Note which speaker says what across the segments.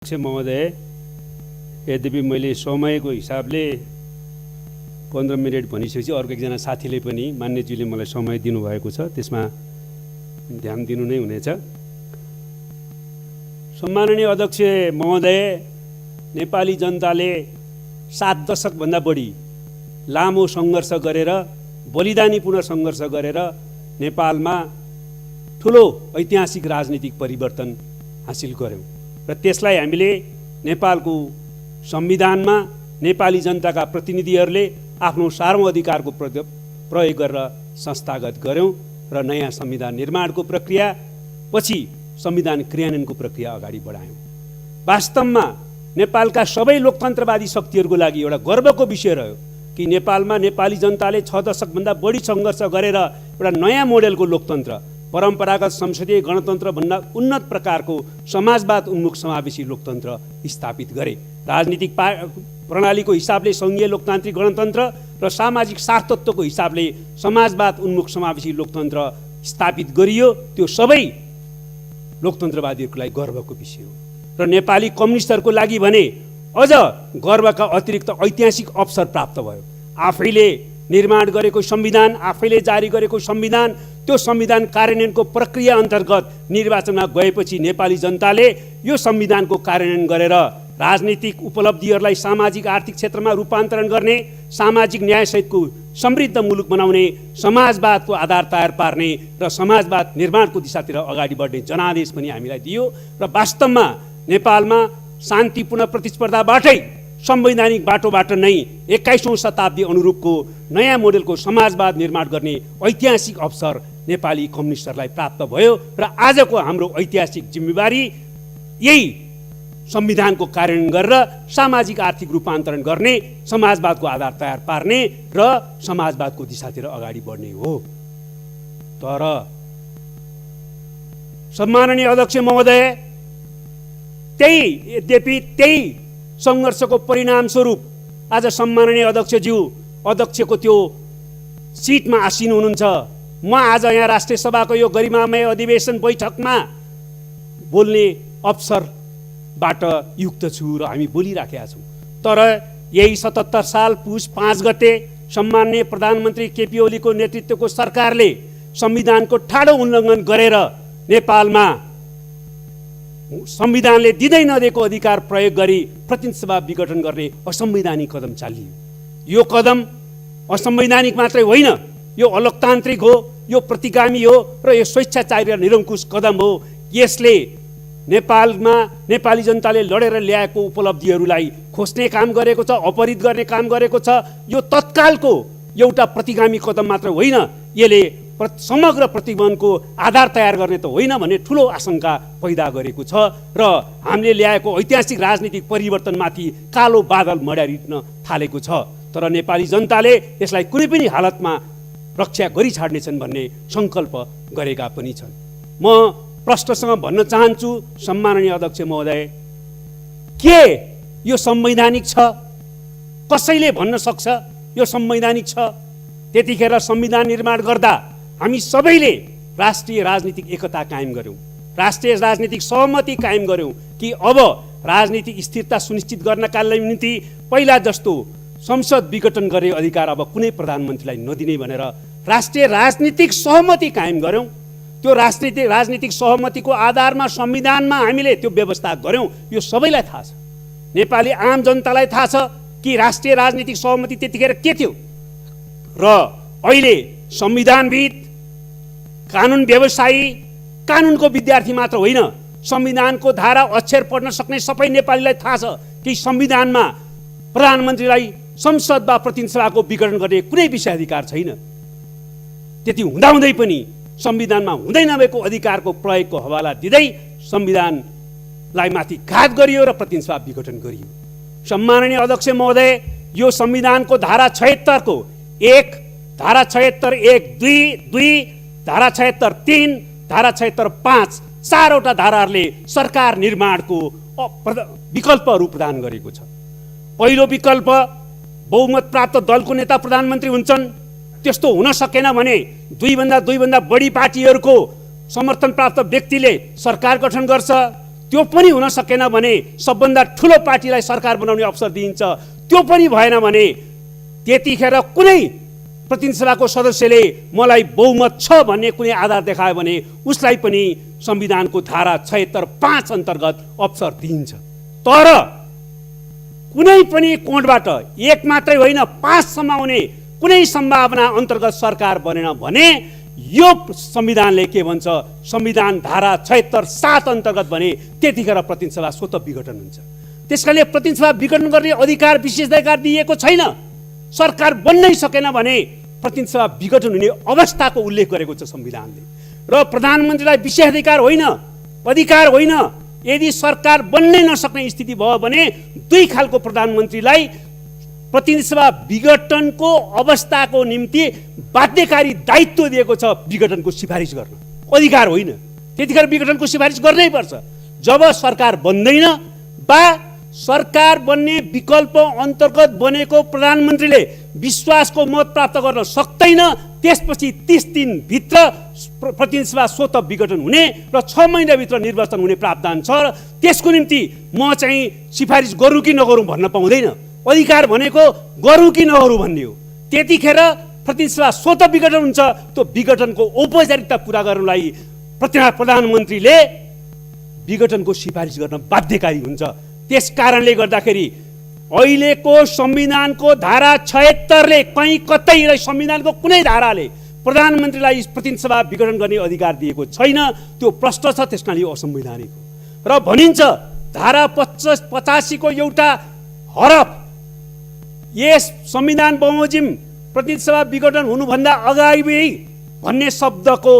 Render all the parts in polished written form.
Speaker 1: महोदय, यद्यपि मैले समयको हिसाबले 15 मिनेट भनिसकेपछि अर्को एकजना साथीले पनि मान्यज्यूले मलाई समय दिनुभएको छ, त्यसमा ध्यान दिनु नै हुनेछ। सम्माननीय अध्यक्ष महोदय, नेपाली जनताले 7 दशकभन्दा बढी लामो सङ्घर्ष गरेर, बलिदानीपूर्ण सङ्घर्ष गरेर नेपालमा ठुलो ऐतिहासिक राजनीतिक परिवर्तन हासिल गर्यौं र त्यसलाई हामीले नेपालको संविधानमा नेपाली जनताका प्रतिनिधिहरूले आफ्नो सार्वधिकारको प्रयोग गरेर संस्थागत गर्यौं र नयाँ संविधान निर्माणको प्रक्रिया पछि संविधान क्रियान्वयनको प्रक्रिया अगाडि बढायौं। वास्तवमा नेपालका सबै लोकतन्त्रवादी शक्तिहरूको लागि एउटा गर्वको विषय रह्यो कि नेपालमा नेपाली जनताले 6 दशकभन्दा बढी सङ्घर्ष गरेर एउटा नयाँ मोडेलको लोकतन्त्र, परम्परागत संसदीय गणतन्त्र भन्दा उन्नत प्रकारको समाजवाद उन्मुख समावेशी लोकतन्त्र स्थापित गरे। राजनीतिक प्रणालीको हिसाबले सङ्घीय लोकतान्त्रिक गणतन्त्र र सामाजिक सार्थत्वको हिसाबले समाजवाद उन्मुख समावेशी लोकतन्त्र स्थापित गरियो। त्यो सबै लोकतन्त्रवादीहरूको लागि गर्वको विषय हो र नेपाली कम्युनिस्टहरूको लागि भने अझ गर्वका अतिरिक्त ऐतिहासिक अवसर प्राप्त भयो। आफैले निर्माण गरेको संविधान, आफैले जारी गरेको संविधान, त्यो संविधान कार्यान्वयनको प्रक्रिया अन्तर्गत निर्वाचनमा गएपछि नेपाली जनताले यो संविधानको कार्यान्वयन गरेर राजनीतिक उपलब्धिहरूलाई सामाजिक आर्थिक क्षेत्रमा रूपान्तरण गर्ने, सामाजिक न्यायसहितको समृद्ध मुलुक बनाउने, समाजवादको आधार तयार पार्ने र समाजवाद निर्माणको दिशातिर अगाडि बढ्ने जनादेश पनि हामीलाई दियो र वास्तवमा नेपालमा शान्तिपूर्ण प्रतिस्पर्धाबाटै संवैधानिक बाटोबाट नै 21औं शताब्दी अनुरूपको नयाँ मोडेलको समाजवाद निर्माण गर्ने ऐतिहासिक अवसर नेपाली कम्युनिस्टहरूलाई प्राप्त भयो र आजको हाम्रो ऐतिहासिक जिम्मेवारी यही संविधानको कार्यान्वयन गरेर सामाजिक आर्थिक रूपान्तरण गर्ने, समाजवादको आधार तयार पार्ने र समाजवादको दिशातिर अगाडि बढ्ने हो। तर सम्माननीय अध्यक्ष महोदय, त्यही सङ्घर्षको परिणाम स्वरूप आज सम्माननीय अध्यक्षको त्यो सिटमा आसीन हुनुहुन्छ। म आज यहाँ राष्ट्रिय सभाको यो गरिमामय अधिवेशन बैठकमा बोल्ने अवसरबाट युक्त छु र हामी बोलिराखेका छौँ। तर यही 77 साल पुस 5 गते सम्माननीय प्रधानमन्त्री केपी ओलीको नेतृत्वको सरकारले संविधानको ठाडो उल्लङ्घन गरेर नेपालमा संविधानले दिँदै नदिएको अधिकार प्रयोग गरी प्रतिनिधि सभा विघटन गर्ने असंवैधानिक कदम चालियो। यो कदम असंवैधानिक मात्रै होइन, यो अलोकतान्त्रिक हो, यो प्रतिगामी हो र यो स्वेच्छाचारी र निरङ्कुश कदम हो। यसले नेपालमा नेपाली जनताले लडेर ल्याएको उपलब्धिहरूलाई खोज्ने काम गरेको छ, अपहरित गर्ने काम गरेको छ। यो तत्कालको एउटा प्रतिगामी कदम मात्र होइन, यसले समग्र प्रतिबन्धको आधार तयार गर्ने त होइन भन्ने ठुलो आशंका पैदा गरेको छ र हामीले ल्याएको ऐतिहासिक राजनीतिक परिवर्तनमाथि कालो बादल मड्यारिन थालेको छ। तर नेपाली जनताले यसलाई कुनै पनि हालतमा रक्षा गरी छाड्नेछन् भन्ने सङ्कल्प गरेका पनि छन्। म प्रश्नसँग भन्न चाहन्छु सम्माननीय अध्यक्ष महोदय, के यो संवैधानिक छ? कसैले भन्न सक्छ यो संवैधानिक छ? त्यतिखेर संविधान निर्माण गर्दा हामी सबैले राष्ट्रिय राजनीतिक एकता कायम गर्यौं, राष्ट्रिय राजनीतिक सहमति कायम गर्यौं कि अब राजनीतिक स्थिरता सुनिश्चित गर्नका निम्ति पहिला जस्तो संसद विघटन गर्ने अधिकार अब कुनै प्रधानमन्त्रीलाई नदिने भनेर राष्ट्रिय राजनीतिक सहमति कायम गर्यौं। त्यो राजनीतिक सहमतिको आधारमा संविधानमा हामीले त्यो व्यवस्था गर्यौं। यो सबैलाई थाहा छ, नेपाली आम जनतालाई थाहा छ कि राष्ट्रिय राजनीतिक सहमति त्यतिखेर के थियो र अहिले संविधानविद, कानुन व्यवसायी, कानुनको विद्यार्थी मात्र होइन, संविधानको धारा अक्षर पढ्न सक्ने सबै नेपालीलाई थाहा छ कि संविधानमा प्रधानमन्त्रीलाई संसद वा प्रतिनिधि सभाको विघटन गर्ने कुनै विषयाधिकार छैन। त्यति हुँदाहुँदै पनि संविधानमा हुँदै नभएको अधिकारको प्रयोगको हवाला दिँदै संविधानलाई माथि घात गरियो र प्रतिनिधि सभा विघटन गरियो। सम्माननीय अध्यक्ष महोदय, यो संविधानको धारा 76 को 1, धारा 76 1, 2, धारा 76 3, धारा 76 5, 4वटा धाराहरूले सरकार निर्माणको विकल्पहरू प्रदान गरेको छ। पहिलो विकल्प, बहुमत प्राप्त दलको नेता प्रधानमन्त्री हुन्छन्। त्यस्तो हुन सकेन भने दुईभन्दा बढी पार्टीहरूको समर्थन प्राप्त व्यक्तिले सरकार गठन गर्छ। त्यो पनि हुन सकेन भने सबभन्दा ठुलो पार्टीलाई सरकार बनाउने अवसर दिइन्छ, त्यो पनि भएन भने त्यतिखेर कुनै प्रतिनिधि सभाको सदस्यले मलाई बहुमत छ भन्ने कुनै आधार देखायो भने उसलाई पनि संविधानको धारा 76(5) अन्तर्गत अवसर दिइन्छ। तर कुनै पनि कोणबाट एक मात्रै होइन 5 सम्म आउने कुनै सम्भावना अन्तर्गत सरकार बनेन भने यो संविधानले के भन्छ, संविधान धारा 76(7) अन्तर्गत भने त्यतिखेर प्रतिनिधि सभा स्वतः विघटन हुन्छ। त्यसकारणले प्रतिनिधि सभा विघटन गर्ने अधिकार विशेषाधिकार दिएको छैन। सरकार बन्नै सकेन भने प्रतिनिधि सभा विघटन हुने अवस्थाको उल्लेख गरेको छ संविधानले। र प्रधानमन्त्रीलाई विशेषाधिकार होइन, अधिकार होइन। यदि सरकार बन्नै नसक्ने स्थिति भयो भने दुई खालको प्रधानमन्त्रीलाई प्रतिनिधि सभा विघटनको अवस्थाको निम्ति बाध्यकारी दायित्व दिएको छ, विघटनको सिफारिस गर्न, अधिकार होइन। त्यतिखेर विघटनको सिफारिस गर्नै पर्छ। जब सरकार बन्दैन वा सरकार बन्ने विकल्प अन्तर्गत बनेको प्रधानमन्त्रीले विश्वासको मत प्राप्त गर्न सक्दैन, त्यसपछि 30 दिनभित्र प्रतिनिधि सभा स्वतः विघटन हुने र 6 महिनाभित्र निर्वाचन हुने प्रावधान छ। त्यसको निम्ति म चाहिँ सिफारिस गरौँ कि नगरौँ भन्न पाउँदैन। अधिकार भनेको गरौँ कि नगरौँ भन्ने हो। त्यतिखेर प्रतिनिधि सभा स्वतः विघटन हुन्छ। त्यो विघटनको औपचारिकता पुरा गर्नलाई प्रधानमन्त्रीले विघटनको सिफारिस गर्न बाध्यकारी हुन्छ। त्यस कारणले गर्दाखेरि अहिलेको संविधानको धारा 76ले कहीँ कतै संविधानको कुनै धाराले प्रधानमन्त्रीलाई प्रतिनिधि सभा विघटन गर्ने अधिकार दिएको छैन। त्यो प्रश्न छ, त्यसकारण यो असंवैधानिक हो। र भनिन्छ धारा 85 को एउटा हरफ यस संविधान बमोजिम प्रतिनिधि सभा विघटन हुनुभन्दा अगाडि भन्ने शब्दको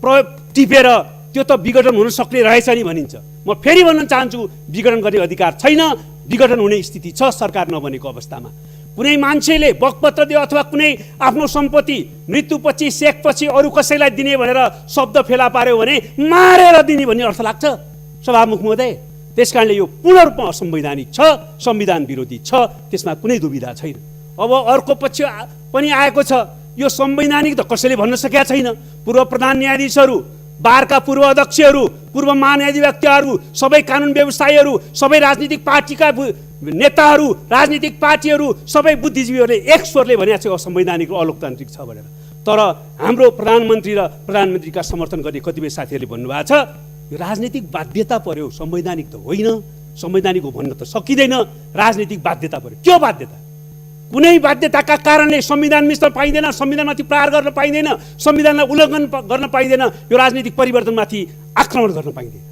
Speaker 1: प्रयोग टिपेर त्यो त विघटन हुन सक्ने रहेछ नि भनिन्छ। म फेरि भन्न चाहन्छु, विघटन गर्ने अधिकार छैन। विघटन हुने स्थिति छ सरकार नबनेको अवस्थामा। कुनै मान्छेले बकपत्र दियो अथवा कुनै आफ्नो सम्पत्ति मृत्युपछि सेकपछि अरू कसैलाई दिने भनेर शब्द फेला पार्यो भने मारेर दिने भन्ने अर्थ लाग्छ सभामुख महोदय। त्यसकारणले यो पूर्ण रूपमा असंवैधानिक छ, संविधान विरोधी छ, त्यसमा कुनै दुविधा छैन। अब अर्को पक्ष पनि आएको छ, यो संवैधानिक त कसैले भन्न सकेका छैन। पूर्व प्रधान न्यायाधीशहरू, बारका पूर्व अध्यक्षहरू, पूर्व महान्यायाधिवक्ताहरू, सबै कानुन व्यवसायीहरू, सबै राजनीतिक पार्टीका नेताहरू, राजनीतिक पार्टीहरू, सबै बुद्धिजीवीहरूले एक स्वरले भनेको छ असंवैधानिक र अलोकतान्त्रिक छ भनेर। तर हाम्रो प्रधानमन्त्री र प्रधानमन्त्रीका समर्थन गर्ने कतिपय साथीहरूले भन्नुभएको छ यो राजनीतिक बाध्यता पर्यो, संवैधानिक त होइन, संवैधानिक हो भन्न त सकिँदैन, राजनीतिक बाध्यता पर्यो। त्यो बाध्यता कुनै बाध्यताका कारणले संविधान मिच्न पाइँदैन, संविधानमाथि प्रहार गर्न पाइँदैन, संविधानलाई उल्लङ्घन गर्न पाइँदैन, यो राजनीतिक परिवर्तनमाथि आक्रमण गर्न पाइँदैन।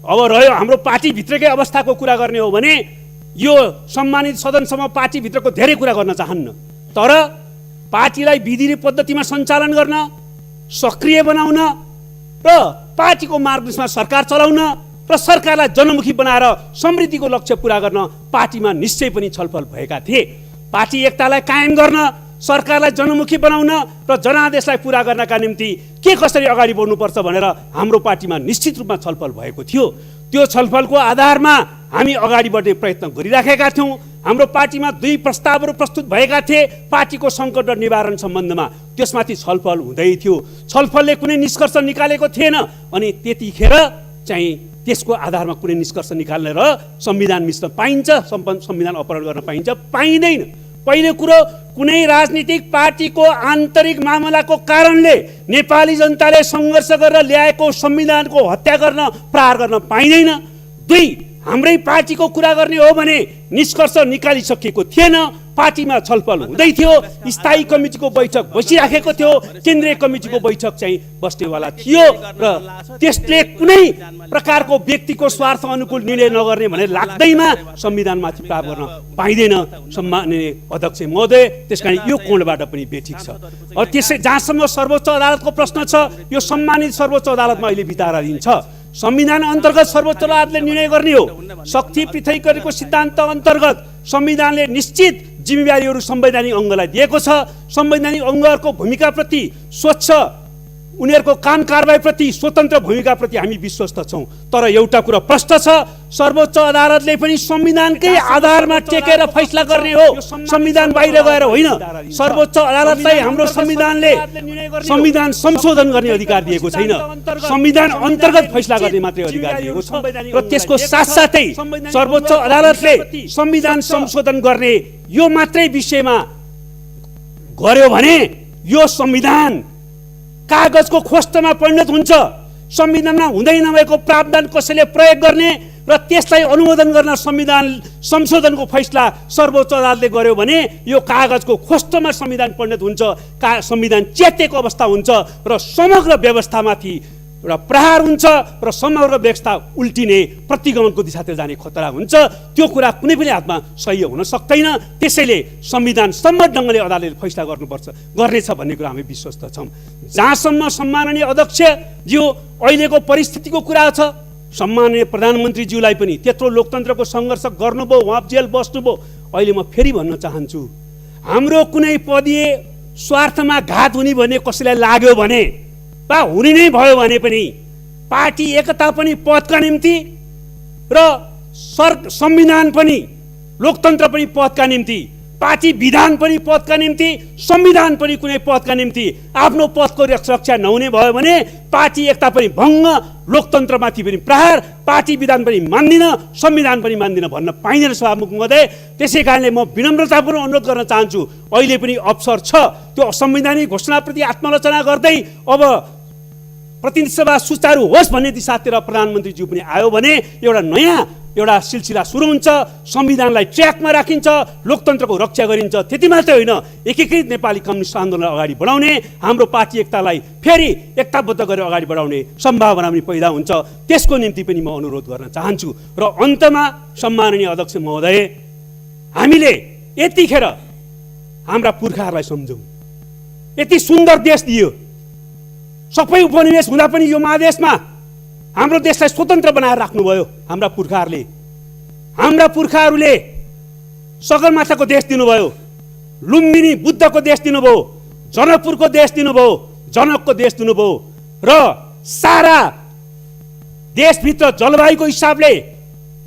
Speaker 1: अब रह्यो हाम्रो पार्टीभित्रकै अवस्थाको कुरा गर्ने हो भने यो सम्मानित सदनसम्म पार्टीभित्रको धेरै कुरा गर्न चाहन्न। तर पार्टीलाई विधि पद्धतिमा सञ्चालन गर्न, सक्रिय बनाउन र पार्टीको मार्गदर्शनमा सरकार चलाउन र सरकारलाई जनमुखी बनाएर समृद्धिको लक्ष्य पुरा गर्न पार्टीमा निश्चय पनि छलफल भएका थिए। पार्टी एकतालाई कायम गर्न, सरकारलाई जनमुखी बनाउन र जनादेशलाई पुरा गर्नका निम्ति के कसरी अगाडि बढ्नुपर्छ भनेर हाम्रो पार्टीमा निश्चित रूपमा छलफल भएको थियो। त्यो छलफलको आधारमा हामी अगाडि बढ्ने प्रयत्न गरिराखेका थियौँ। हाम्रो पार्टीमा 2 प्रस्तावहरू प्रस्तुत भएका थिए पार्टीको सङ्कट र निवारण सम्बन्धमा। त्यसमाथि छलफल हुँदै थियो। छलफलले कुनै निष्कर्ष निकालेको थिएन। अनि त्यतिखेर चाहिँ त्यसको आधारमा कुनै निष्कर्ष निकाल्ने र संविधान मिच्न पाइन्छ, संविधान अपहरण गर्न पाइन्छ, पाइँदैन। पहिलो कुरो, कुनै राजनीतिक पार्टीको आन्तरिक मामलाको कारणले नेपाली जनताले सङ्घर्ष गरेर ल्याएको संविधानको हत्या गर्न, प्रहार गर्न पाइँदैन। 2, हाम्रै पार्टीको कुरा गर्ने हो भने निष्कर्ष निकालिसकेको थिएन, पार्टीमा छलफल हुँदै थियो, स्थायी कमिटीको बैठक बसिराखेको थियो, केन्द्रीय कमिटीको बैठक चाहिँ बस्नेवाला थियो र त्यसले कुनै प्रकारको व्यक्तिको स्वार्थ अनुकूल निर्णय नगर्ने भनेर लाग्दैमा संविधानमाथि प्रहार गर्न पाइँदैन सम्माननीय अध्यक्ष महोदय। त्यसकारण यो कोणबाट पनि बेठिक छ। त्यसै जहाँसम्म सर्वोच्च अदालतको प्रश्न छ, यो सम्मानित सर्वोच्च अदालतमा अहिले विचाराधीन छ। संविधान अन्तर्गत सर्वोच्च अदालतले निर्णय गर्ने हो। शक्ति पृथकीकरणको सिद्धान्त अन्तर्गत संविधानले निश्चित जिम्मेवारीहरू संवैधानिक अङ्गलाई दिएको छ। संवैधानिक अङ्गहरूको भूमिकाप्रति स्वच्छ उनीहरूको काम कारबाहीप्रति स्वतन्त्र भूमिकाप्रति हामी विश्वस्त छौँ। तर एउटा कुरा प्रष्ट छ, सर्वोच्च अदालतले पनि संविधानकै आधारमा टेकेर फैसला गर्ने हो, संविधान बाहिर गएर होइन। सर्वोच्च अदालतलाई हाम्रो संविधानले संविधान संशोधन गर्ने अधिकार दिएको छैन, संविधान अन्तर्गत फैसला गर्ने मात्रै अधिकार दिएको छ। र त्यसको साथसाथै सर्वोच्च अदालतले संविधान संशोधन गर्ने यो मात्रै विषयमा गर्यो भने यो संविधान कागजको खोस्टमा परिणत हुन्छ। संविधानमा हुँदै नभएको प्रावधान कसैले प्रयोग गर्ने र त्यसलाई अनुमोदन गर्न संविधान संशोधनको फैसला सर्वोच्च अदालतले गर्यो भने यो कागजको खोस्टमा संविधान परिणत हुन्छ, संविधान च्यातिएको अवस्था हुन्छ र समग्र व्यवस्थामाथि एउटा प्रहार हुन्छ र समग्र व्यवस्था उल्टिने प्रतिगमनको दिशातिर जाने खतरा हुन्छ। त्यो कुरा कुनै पनि हातमा सही हुन सक्दैन। त्यसैले संविधान सम्मत ढङ्गले अदालतले फैसला गर्नेछ भन्ने कुरा हामी विश्वस्त छौँ। जहाँसम्म सम्माननीय अध्यक्षज्यू अहिलेको परिस्थितिको कुरा छ, सम्माननीय प्रधानमन्त्रीज्यूलाई पनि त्यत्रो लोकतन्त्रको सङ्घर्ष गर्नुभयो, उहाँ जेल बस्नुभयो। अहिले म फेरि भन्न चाहन्छु, हाम्रो कुनै पदीय स्वार्थमा घात हुने भन्ने कसैलाई लाग्यो भने वा हुने नै भयो भने पनि पार्टी एकता पनि पदका निम्ति र संविधान पनि लोकतन्त्र पनि पदका निम्ति, पार्टी विधान पनि पदका निम्ति, संविधान पनि कुनै पदका निम्ति आफ्नो पदको रक्षा नहुने भयो भने पार्टी एकता पनि भङ्ग, लोकतन्त्रमाथि पनि प्रहार, पार्टी विधान पनि मान्दिन, संविधान पनि मान्दिन भन्न पाइँदैन सभामुख महोदय। त्यसै कारणले म विनम्रतापूर्वक अनुरोध गर्न चाहन्छु, अहिले पनि अवसर छ त्यो असंवैधानिक घोषणाप्रति आत्मालोचना गर्दै अब प्रतिनिधि सभा सुचारू होस् भन्ने दिशातिर प्रधानमन्त्रीज्यू पनि आयो भने एउटा सिलसिला सुरु हुन्छ, संविधानलाई ट्र्याकमा राखिन्छ, लोकतन्त्रको रक्षा गरिन्छ। त्यति मात्रै होइन, एकीकृत नेपाली कम्युनिस्ट आन्दोलन अगाडि बढाउने, हाम्रो पार्टी एकतालाई फेरि एकताबद्ध गरेर अगाडि बढाउने सम्भावना पनि पैदा हुन्छ। त्यसको निम्ति पनि म अनुरोध गर्न चाहन्छु। र अन्तमा सम्माननीय अध्यक्ष महोदय, हामीले यतिखेर हाम्रा पुर्खाहरूलाई सम्झौँ। यति सुन्दर देश दियो, सबै उपनिवेश हुँदा पनि यो महादेशमा हाम्रो देशलाई स्वतन्त्र बनाएर राख्नुभयो हाम्रा पुर्खाहरूले। हाम्रा पुर्खाहरूले सगरमाथाको देश दिनुभयो, लुम्बिनी बुद्धको देश दिनुभयो, जनकपुरको देश दिनुभयो, जनकको देश दिनुभयो र सारा देशभित्र जलवायुको हिसाबले,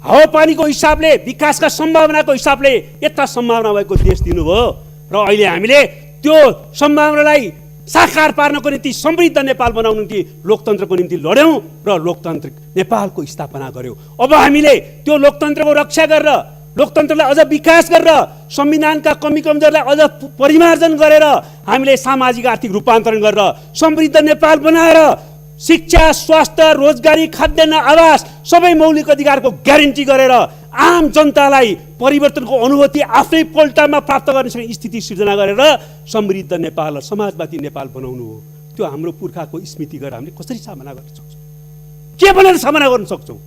Speaker 1: हावापानीको हिसाबले, विकासका सम्भावनाको हिसाबले यता सम्भावना भएको देश दिनुभयो। र अहिले हामीले त्यो सम्भावनालाई साकार पार्नको निम्ति समृद्ध नेपाल बनाउनु निम्ति लोकतन्त्रको निम्ति लड्यौँ र लोकतान्त्रिक नेपालको स्थापना गर्यौँ। अब हामीले त्यो लोकतन्त्रको रक्षा गरेर, लोकतन्त्रलाई अझ विकास गरेर, संविधानका कमी कमजोरलाई अझ परिमार्जन गरेर हामीले सामाजिक आर्थिक रूपान्तरण गरेर समृद्ध नेपाल बनाएर शिक्षा, स्वास्थ्य, रोजगारी, खाद्यान्न, आवास सबै मौलिक अधिकारको ग्यारेन्टी गरेर आम जनतालाई परिवर्तनको अनुभूति आफ्नै पोल्टामा प्राप्त गर्ने स्थिति सिर्जना गरेर समृद्ध नेपाल र समाजवादी नेपाल बनाउनु हो। त्यो हाम्रो पुर्खाको स्मृति गरेर हामीले कसरी सामना गर्न सक्छौँ? के भनेर सामना गर्न सक्छौँ?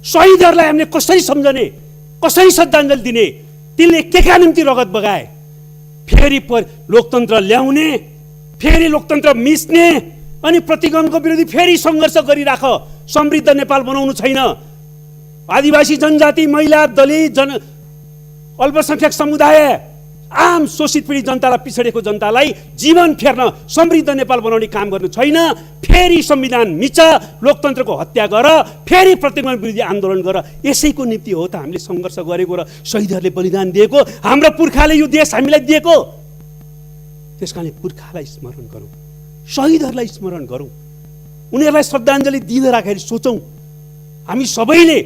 Speaker 1: शहीदहरूलाई हामीले कसरी सम्झने, कसरी श्रद्धाञ्जली दिने? तिनले केका निम्ति रगत बगाए? फेरि लोकतन्त्र ल्याउने, फेरि लोकतन्त्र मिच्ने अनि प्रतिगमनको विरोधी फेरि सङ्घर्ष गरिराख। समृद्ध नेपाल बनाउनु छैन। आदिवासी जनजाति, महिला, दलित, अल्पसङ्ख्यक समुदाय, आम शोषित पीडित जनतालाई, पिछडेको जनतालाई जीवन फेर्न समृद्ध नेपाल बनाउने काम गर्नु छैन। फेरि संविधान मिच, लोकतन्त्रको हत्या गर, फेरि प्रतिगमन विरोधी आन्दोलन गर। यसैको निम्ति हो त हामीले सङ्घर्ष गरेको र शहीदहरूले बलिदान दिएको, हाम्रो पुर्खाले यो देश हामीलाई दिएको। त्यसकारणले पुर्खालाई स्मरण गरौँ, शहीदहरूलाई स्मरण गरौँ, उनीहरूलाई श्रद्धाञ्जली दिँदै राखेर सोचौँ। हामी सबैले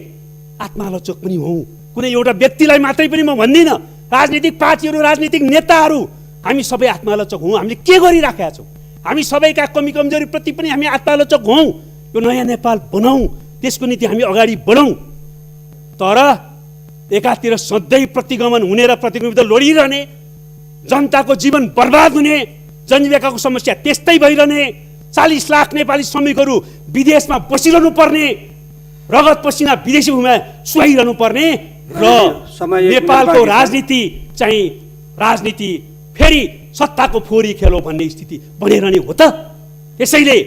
Speaker 1: आत्मालोचक पनि हौँ। कुनै एउटा व्यक्तिलाई मात्रै पनि म भन्दिनँ, राजनीतिक पार्टीहरू, राजनीतिक नेताहरू, हामी सबै आत्मालोचक हौँ। हामीले के गरिराखेका छौँ? हामी सबैका कमी कमजोरीप्रति पनि हामी आत्मालोचक हौँ। यो नयाँ नेपाल बनाऊँ, त्यसको निम्ति हामी अगाडि बढौँ। तर एकातिर सधैँ प्रतिगमन हुने र प्रतिगमन लडिरहने, जनताको जीवन बर्बाद हुने, जनजीविकाको समस्या त्यस्तै भइरहने, 40 लाख नेपाली श्रमिकहरू विदेशमा बसिरहनु पर्ने, रगत पसिना विदेशी भूमिमा सुहाइरहनु पर्ने र नेपालको राजनीति चाहिँ राजनीति फेरि सत्ताको फोरी खेलो भन्ने स्थिति बनिरहने हो त। त्यसैले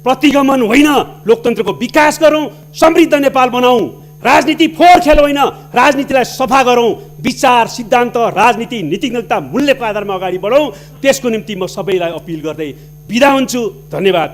Speaker 1: प्रतिगमन होइन, लोकतन्त्रको विकास गरौँ, समृद्ध नेपाल बनाऊँ। राजनीति फोहोर खेल होइन, राजनीतिलाई सफा गरौँ। विचार, सिद्धान्त, राजनीति, नीतिज्ञता, मूल्यको आधारमा अगाडि बढौँ। त्यसको निम्ति म सबैलाई अपिल गर्दै बिदा हुन्छु। धन्यवाद।